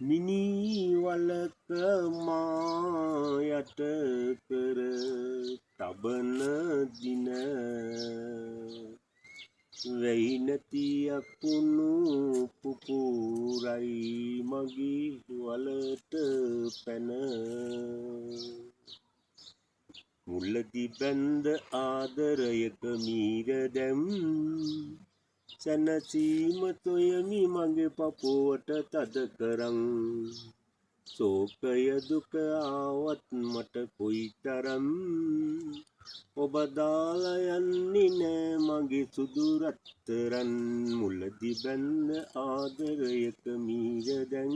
මිනී වලක මා යට කර තබන දින වෙයි නැති අකුණු පුපුරයි මගේ වලට පැන මුලදි බැඳ ආදරයක මීර දැම් සැනසීම තොයමි මගේ පපුවට තද කරන් සෝකය දුක ආවත් මට කොයිතරම් ඔබ දාලා යන්නේ නෑ මගේ සුදු රත්තරන් මුලදි බැඳ ආදරයක මීර දැන්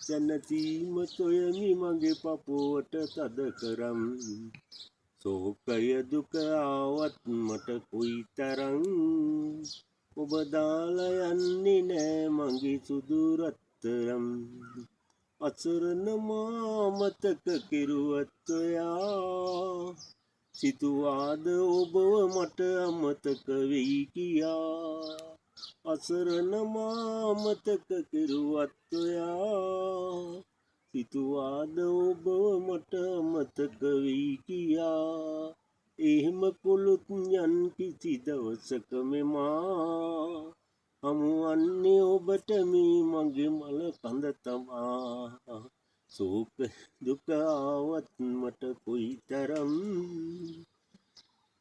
සැනසීම සොයමි මගේ පපුවට තද කරම් සෝකය දුක ආවත් මට කොයිතරම් ඔබ දාලා යන්නේ නෑ මගේ සුදු රත්තරන් අසරණ මා මතක කෙරුවත් ඔයා සිතුවාද ඔබව මට අමතක වෙයි කියා අසරණ මා මතක කෙරුවත් ඔයා සිතුවාද ඔබව මට අමතක වෙයි කියා එහෙම කොළොත් යන් කිසි දවසක මෙමා හමුවන්නේ ඔබට මේ මගේ මල කඳ තමා සෝක දුක ආවත් මට කොයිතරම්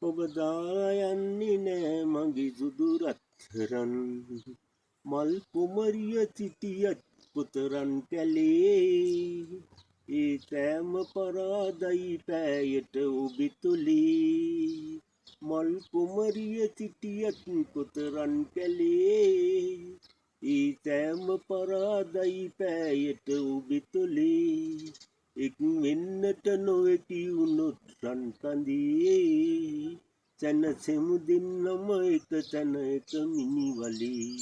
ඔබ දාලා යන්නේ නෑ මගේ සුදු රත්තරන් මල් කුමරිය සිටියත් පුතරන් කැලේ ඒ කෑම පරාදයි පෑයට ඔබිතුලී මල් කුමරිය සිටියත් පුතරන් කැලේ ඒ කෑම පරාදයි පෑයට ඔබිතුලී එක් වෙන්නට නොවැටි වුණොත් රන් කඳේ සැනසෙමු දෙන්නම එක තැන එක මිනිවලේ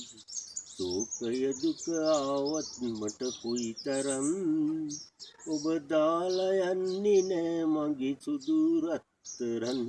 සෝකය දුක ආවත් මට කොයිතරම් ඔබ දාලා යන්නේ නෑ මගේ සුදු රත්තරන්